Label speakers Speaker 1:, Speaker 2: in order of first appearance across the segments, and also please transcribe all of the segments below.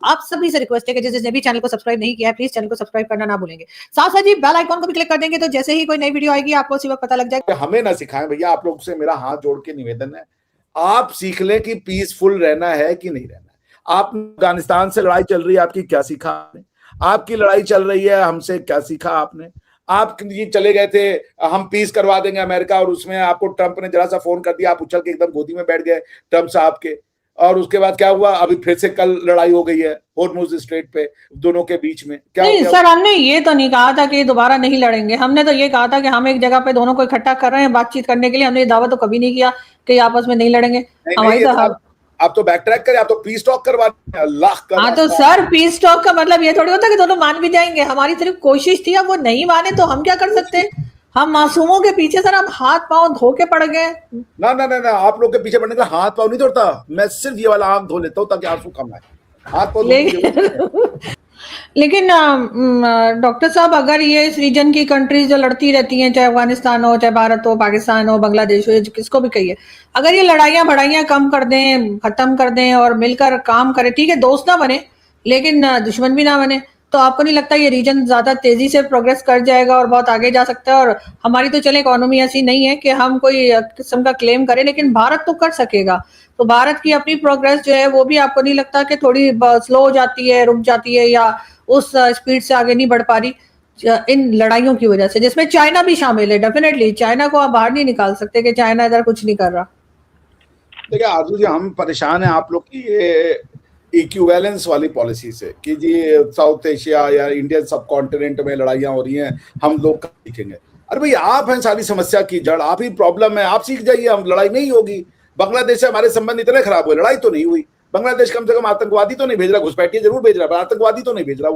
Speaker 1: आप सभी से रिक्वेस्ट है कि जिसने भी चैनल को सब्सक्राइब नहीं किया है प्लीज चैनल को सब्सक्राइब करना ना भूलेंगे, साथ साथ ही बेल आइकॉन को भी क्लिक कर देंगे तो जैसे ही कोई नई वीडियो आएगी आपको उसी वक्त पता लग जाएगा।
Speaker 2: हमें ना सिखाएं भैया, आप लोग से मेरा हाथ जोड़ के निवेदन है, आप सीख लें कि पीसफुल रहना है कि नहीं रहना है। आप अफगानिस्तान से लड़ाई चल रही है, आपकी क्या सीखा आपने? आपकी लड़ाई चल रही है, हमसे क्या सीखा आपने? आप ये चले गए थे हम पीस करवा देंगे अमेरिका, और उसमें आपको ट्रंप ने जरा सा फोन कर दिया, आप उछल के एकदम गोदी में बैठ गए ट्रंप साहब के, और उसके बाद क्या हुआ? अभी फिर से कल लड़ाई हो गई है होर्मुज स्ट्रेट पे दोनों के बीच में। क्या
Speaker 1: नहीं सर, हमने ये तो नहीं कहा था कि दोबारा नहीं लड़ेंगे, हमने तो ये कहा था कि हम एक जगह पे दोनों को इकट्ठा कर रहे हैं बातचीत करने के लिए। हमने ये दावा तो कभी नहीं किया कि आपस में नहीं लड़ेंगे। हमारी तो
Speaker 2: आप तो बैक ट्रैक करें, आप तो पीस टॉक करवा दें, अल्लाह का।
Speaker 1: हाँ तो सर पीस टॉक का मतलब ये थोड़ी होता है कि दोनों मान भी जाएंगे। हमारी सिर्फ कोशिश थी, अब वो नहीं माने तो हम क्या कर सकते हैं? हम मासूमों के पीछे सर हम हाथ पांव धो के पड़ गए।
Speaker 2: ना ना ना ना, आप लोग के पीछे पड़ने का हाथ पांव नहीं धोता, मैं सिर्फ ये वाला आंख धो लेता हूँ ताकि आंसू कम आए, हाथ पांव।
Speaker 1: लेकिन डॉक्टर साहब, अगर ये इस रीजन की कंट्रीज जो लड़ती रहती हैं, चाहे अफगानिस्तान हो, चाहे भारत हो, पाकिस्तान हो, बांग्लादेश हो, किसको भी कहिए, अगर ये लड़ाइयां बढ़ाइयां कम कर दें, खत्म कर दें और मिलकर काम करें, ठीक है दोस्त ना बने लेकिन दुश्मन भी ना बने, तो आपको नहीं लगता ये रीजन ज्यादा तेजी से प्रोग्रेस कर जाएगा और बहुत आगे जा सकता है? और हमारी तो चले इकोनॉमी ऐसी नहीं है कि हम कोई किस्म का क्लेम करें, लेकिन भारत तो कर सकेगा। तो भारत की अपनी प्रोग्रेस जो है वो भी आपको नहीं लगता कि थोड़ी स्लो हो जाती है, रुक जाती है, या उस स्पीड से आगे नहीं बढ़ पा रही इन लड़ाइयों की वजह से, जिसमें चाइना भी शामिल है? डेफिनेटली चाइना को आप बाहर नहीं निकाल सकते कि चाइना इधर कुछ नहीं कर रहा।
Speaker 2: देखिए आरजू जी, हम परेशान हैं आप लोग की ये इक्विवेलेंस वाली पॉलिसी से कि जी साउथ एशिया या इंडियन सब कॉन्टिनेंट में लड़ाइयां हो रही हैं, हम लोग कब सीखेंगे? अरे भाई आप हैं सारी समस्या की जड़, आप ही प्रॉब्लम है, आप सीख जाइए, हम लड़ाई नहीं होगी। बांग्लादेश से हमारे संबंध इतने खराब हुए, लड़ाई तो नहीं हुई। बांग्लादेश कम से कम आतंकवादी तो नहीं भेज रहा, घुसपैठिए जरूर भेज रहा है, आतंकवादी तो नहीं भेज रहा।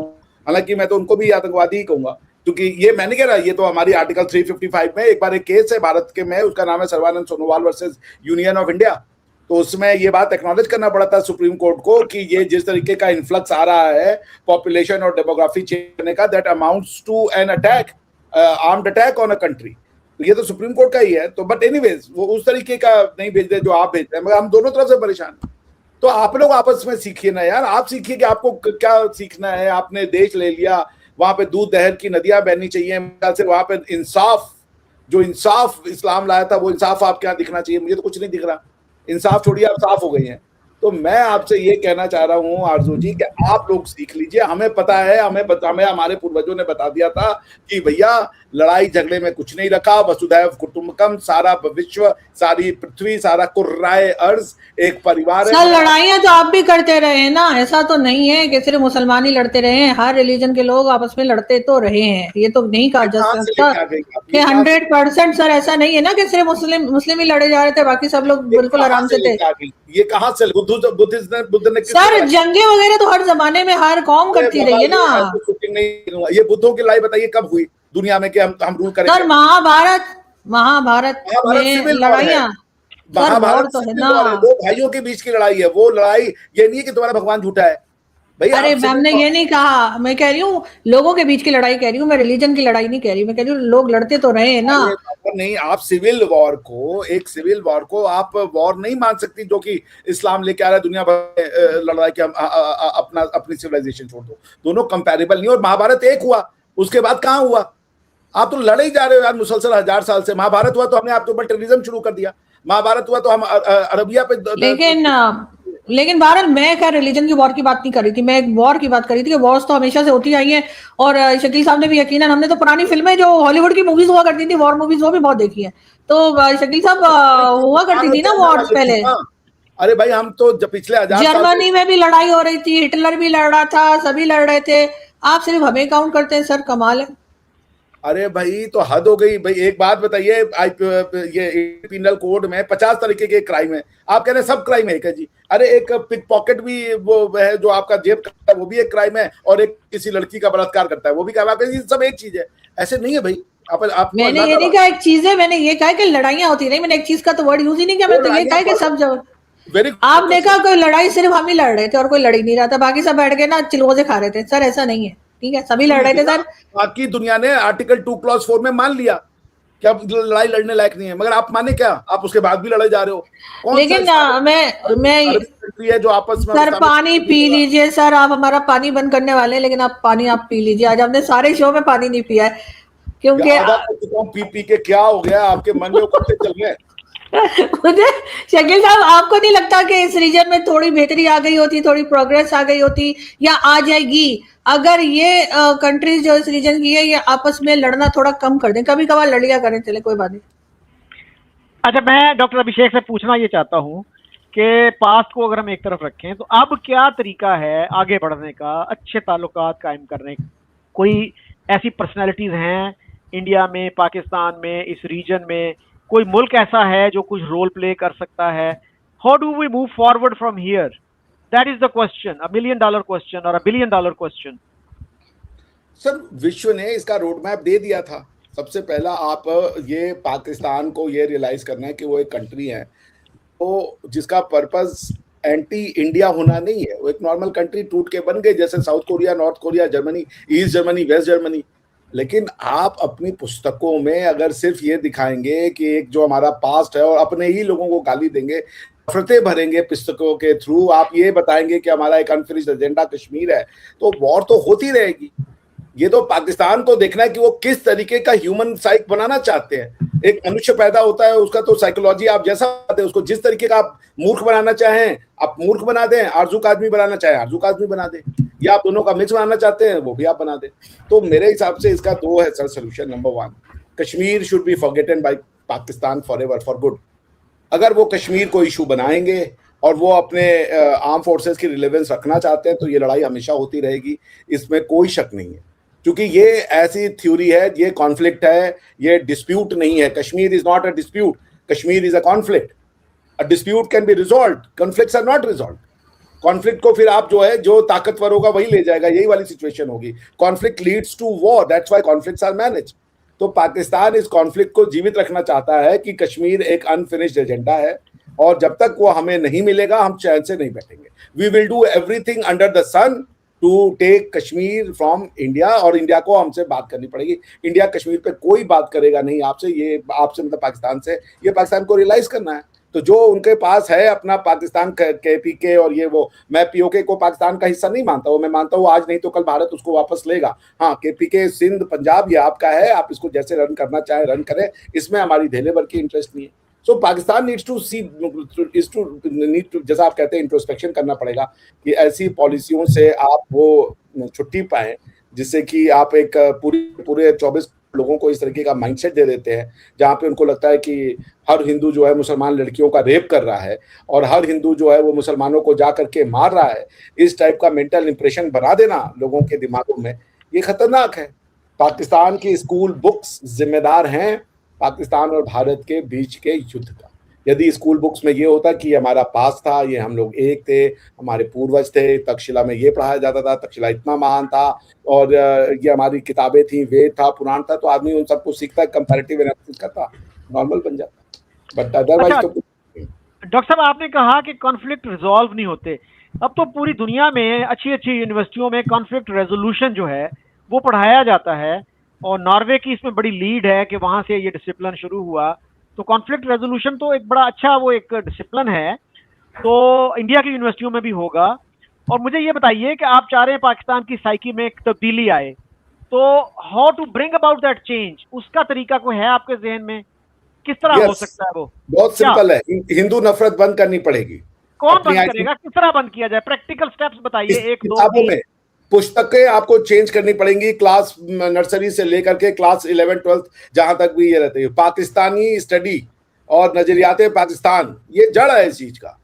Speaker 2: हालांकि मैं तो उनको भी आतंकवादी ही कहूंगा, क्योंकि ये मैं नहीं कह रहा, ये तो हमारी आर्टिकल 355 में एक बार एक केस है भारत के में, उसका नाम है Sarbananda Sonowal versus union of India. तो उसमें ये बात एक्नॉलेज करना पड़ा था सुप्रीम कोर्ट को कि ये जिस तरीके का इन्फ्लक्स आ रहा है पॉपुलेशन और डेमोग्राफी चेंज करने का, that amounts to an attack, armed attack on a country. तो ये तो सुप्रीम कोर्ट का ही है। तो बट एनीवेज वो उस तरीके का नहीं भेज रहे जो आप भेज रहे हैं, मगर हम दोनों तरफ से परेशान हैं। तो आप लोग आपस में सीखिए ना यार, आप सीखिए कि आपको क्या सीखना है। आपने देश ले लिया, वहां पे दूध दहर की नदियां बहनी चाहिए, वहां पे इंसाफ, जो इंसाफ इस्लाम लाया था वो इंसाफ आपके यहाँ दिखना चाहिए। मुझे तो कुछ नहीं दिख रहा, इंसाफ छोड़िए, आप साफ हो गई हैं। तो मैं आपसे ये कहना चाह रहा हूँ आरजू जी कि आप लोग सीख लीजिए। हमें पता है, हमें हमारे पूर्वजों ने बता दिया था कि भैया लड़ाई झगड़े में कुछ नहीं रखा, वसुधैव कुटुंबकम, सारा विश्व, सारी पृथ्वी, सारा कुर्राए अर्ज एक परिवार है।
Speaker 1: लड़ाइयां तो आप भी करते रहे हैं ना, ऐसा तो नहीं है कि सिर्फ मुसलमान ही लड़ते रहे हैं, हर रिलीजन के लोग आपस में लड़ते तो रहे हैं। ये तो नहीं कहा जा सकता कि 100% सर ऐसा नहीं है ना कि सिर्फ मुस्लिम ही लड़े जा रहे थे, बाकी सब लोग बिल्कुल आराम से थे।
Speaker 2: ये कहाँ से बुद्ध ने
Speaker 1: सर जंगे वगैरह तो हर जमाने में हर कौम करती रही है ना।
Speaker 2: ये बुद्धों की लड़ाई बताइए कब हुई दुनिया में कि हम रूल करेंगे?
Speaker 1: सर महाभारत में लड़ाइयां,
Speaker 2: महाभारत तो है ना, दो भाइयों के बीच की लड़ाई है। वो लड़ाई ये नहीं है कि तुम्हारा भगवान झूठा है भैया।
Speaker 1: अरे हमने ये नहीं कहा, मैं कह रही हूँ लोगों के बीच की लड़ाई कह रही हूँ, मैं रिलीजन की लड़ाई नहीं कह रही हूँ। मैं कह रही हूँ लोग लड़ते तो रहे हैं ना।
Speaker 2: नहीं, आप सिविल वॉर को आप वॉर नहीं मान सकती जो कि इस्लाम लेके आ रहा है दुनिया भर लड़ाई के। अपनी सिविलाइजेशन छोड़ दो, दोनों कंपैरेबल नहीं। और महाभारत एक हुआ, उसके बाद कहाँ हुआ? आप तो लड़े ही जा रहे हो यार मुसलसल 1000 साल से। महाभारत हुआ तो हमने आपके ऊपर टेररिज्म शुरू कर दिया, महाभारत हुआ तो हम अरबिया पे।
Speaker 1: लेकिन बहरहाल मैं क्या रिलीजन की वॉर की बात नहीं कर रही थी, मैं एक वॉर की बात कर रही थी कि वॉर्स तो हमेशा से होती आई हैं। और शकील साहब ने भी यकीनन, हमने तो पुरानी फिल्में जो हॉलीवुड की मूवीज हुआ करती थी, वॉर मूवीज, वो भी बहुत देखी है। तो शकील साहब हुआ करती थी ना वॉर्स पहले।
Speaker 2: अरे भाई हम तो जब पिछले 1000
Speaker 1: जर्मनी में भी लड़ाई हो रही थी, हिटलर भी लड़ रहा था, सभी लड़ रहे थे। आप सिर्फ हमें काउंट करते हैं सर, कमाल है।
Speaker 2: अरे भाई तो हद हो गई भाई। एक बात बताइए, ये पिनल कोड में 50 तरीके के क्राइम है, आप कह रहे हैं सब क्राइम है क्या जी? अरे एक पिक पॉकेट भी वो है जो आपका जेब करता है, वो भी एक क्राइम है। और एक किसी लड़की का बलात्कार करता है, वो भी क्या? सब एक चीज है, ऐसे नहीं है भाई।
Speaker 1: मैंने ये नहीं कहा एक चीज है, मैंने ये कहा कि लड़ाइयां होती रही। मैंने एक चीज का तो वर्ड यूज ही नहीं किया। मैंने तो ये कहा कि सब जब आप देखा कोई लड़ाई सिर्फ हम ही लड़ रहे थे और कोई लड़ ही नहीं रहा था, बाकी सब बैठ के ना चिलगोजे खा रहे थे। सर ऐसा नहीं है, ठीक है, सभी लड़ रहे थे सर।
Speaker 2: बाकी दुनिया ने आर्टिकल 2 क्लॉज 4 में मान लिया कि अब लड़ाई लड़ने लायक नहीं है, मगर आप माने क्या, आप उसके बाद भी लड़ाई जा रहे हो।
Speaker 1: लेकिन मैं
Speaker 2: कंट्री है जो आपस में
Speaker 1: सर पानी पी लीजिए सर, आप हमारा पानी बंद करने वाले हैं, लेकिन आप पानी आप पी लीजिए। आज हमने सारे शो में पानी नहीं पिया है क्योंकि
Speaker 2: आधा पी पी के क्या हो गया आपके मन में, उकट्ठे चल गए।
Speaker 1: मुझे शकील साहब, आपको नहीं लगता कि इस रीजन में थोड़ी बेहतरी आ गई होती, थोड़ी प्रोग्रेस आ गई होती, या आ जाएगी, अगर ये कंट्रीज जो इस रीजन की है ये आपस में लड़ना थोड़ा कम कर दें, कभी कभार लड़ लिया करें, चले कोई बात नहीं।
Speaker 3: अच्छा, मैं डॉक्टर अभिषेक से पूछना ये चाहता हूँ कि पास्ट को अगर हम एक तरफ रखें तो अब क्या तरीका है आगे बढ़ने का, अच्छे ताल्लुकात कायम करने का? कोई ऐसी पर्सनैलिटीज हैं इंडिया में, पाकिस्तान में, इस रीजन में, कोई मुल्क ऐसा है जो कुछ रोल प्ले कर सकता है? How do we move forward from here? That is the question, $1 million question और $1 billion क्वेश्चन।
Speaker 2: सर, विश्व ने इसका रोड मैप दे दिया था। सबसे पहला आप ये पाकिस्तान को ये रियलाइज करना है कि वो एक कंट्री है तो जिसका पर्पस एंटी इंडिया होना नहीं है। वो एक नॉर्मल कंट्री टूट के बन गए, जैसे South Korea, North Korea, Germany, East Germany, West Germany. लेकिन आप अपनी पुस्तकों में अगर सिर्फ ये दिखाएंगे कि एक जो हमारा पास्ट है और अपने ही लोगों को गाली देंगे, नफरतें भरेंगे पुस्तकों के थ्रू, आप ये बताएंगे कि हमारा एक अनफिनिश्ड एजेंडा कश्मीर है, तो वॉर तो होती रहेगी। ये तो पाकिस्तान को देखना है कि वो किस तरीके का ह्यूमन साइक बनाना चाहते हैं। एक मनुष्य पैदा होता है, उसका तो साइकोलॉजी आप जैसा चाहते हैं, उसको जिस तरीके का आप मूर्ख बनाना चाहें आप मूर्ख बना दें, आरजू का आदमी बनाना चाहें आरजू का आदमी बना दें, या आप दोनों का मिक्स बनाना चाहते हैं वो भी आप बना दें। तो मेरे हिसाब से इसका दो है sir solution. Number 1, Kashmir should be forgotten by Pakistan forever, for good. अगर वो कश्मीर को इशू बनाएंगे और वो अपने आर्म फोर्सेस की रिलेवेंस रखना चाहते हैं तो ये लड़ाई हमेशा होती रहेगी, इसमें कोई शक नहीं है। क्योंकि ये ऐसी थ्योरी है, ये कॉन्फ्लिक्ट है, ये डिस्प्यूट नहीं है। Kashmir is not a dispute, Kashmir is a conflict. A dispute can be resolved, conflicts are not resolved. Conflict को फिर आप जो है जो ताकतवर होगा वही ले जाएगा, यही वाली सिचुएशन होगी। Conflict leads to war, that's why conflicts are managed. तो पाकिस्तान इस कॉन्फ्लिक्ट को जीवित रखना चाहता है कि कश्मीर एक अनफिनिश्ड एजेंडा है और जब तक वो हमें नहीं मिलेगा हम चैन से नहीं बैठेंगे। We will do everything under the sun to take Kashmir from India, और इंडिया को हमसे बात करनी पड़ेगी। इंडिया कश्मीर पे कोई बात करेगा नहीं आपसे, ये आपसे मतलब पाकिस्तान से, ये पाकिस्तान को रियलाइज करना है। तो जो उनके पास है अपना पाकिस्तान केपीके और ये वो, मैं पीओके को पाकिस्तान का हिस्सा नहीं मानता हूँ, मैं मानता हूँ आज नहीं तो कल भारत उसको वापस लेगा। हाँ, केपीके सिंध पंजाब ये आपका है, आप इसको जैसे रन करना चाहे रन करें, इसमें हमारी ढेले भर की इंटरेस्ट नहीं है। So Pakistan needs to see, need to, जैसा आप कहते हैं, इंट्रोस्पेक्शन करना पड़ेगा कि ऐसी पॉलिसियों से आप वो छुट्टी पाए जिससे कि आप एक पूरे 24 लोगों को इस तरीके का माइंडसेट दे देते हैं जहां पे उनको लगता है कि हर हिंदू जो है मुसलमान लड़कियों का रेप कर रहा है और हर हिंदू जो है वो मुसलमानों को जा करके मार रहा है। इस टाइप का मेंटल इंप्रेशन बना देना लोगों के दिमागों में, ये खतरनाक है। पाकिस्तान की स्कूल बुक्स जिम्मेदार हैं पाकिस्तान और भारत के बीच के युद्ध का। यदि स्कूल बुक्स में ये होता कि हमारा पास था, ये हम लोग एक थे, हमारे पूर्वज थे, तक्षशिला में ये पढ़ाया जाता था, तक्षशिला इतना महान था और ये हमारी किताबें थी, वेद था, पुराण था, तो आदमी उन सबको सीखता, कंपैरेटिव एनालिसिस करता, नॉर्मल बन जाता। बट अदरवाइज तो
Speaker 3: डॉक्टर साहब, आपने कहा कि कॉन्फ्लिक्ट रिजॉल्व नहीं होते। अब तो पूरी दुनिया में अच्छी अच्छी यूनिवर्सिटियों में कॉन्फ्लिक्ट रेजोल्यूशन जो है वो पढ़ाया जाता है और नॉर्वे की इसमें बड़ी लीड है कि वहां से ये डिसिप्लिन शुरू हुआ। तो कॉन्फ्लिक्ट रेजोल्यूशन तो एक बड़ा अच्छा वो एक डिसिप्लिन है, तो इंडिया की यूनिवर्सिटियों में भी होगा। और मुझे ये बताइए कि आप चाह रहे हैं पाकिस्तान की साइकी में एक तब्दीली आए, तो how to bring about that change, उसका तरीका कोई है आपके जहन में? किस तरह हो सकता है वो?
Speaker 2: बहुत सिंपल है, हिंदू नफरत बंद करनी पड़ेगी।
Speaker 3: कौन बंद करेगा, किस तरह बंद किया जाए? प्रैक्टिकल स्टेप्स बताइए, 1 2 3।
Speaker 2: पुस्तकें आपको चेंज करनी पड़ेंगी, क्लास नर्सरी से लेकर के क्लास 11 12 जहां तक भी ये रहते हैं। पाकिस्तानी स्टडी और नजरियाते पाकिस्तान, ये जड़ है इस चीज का।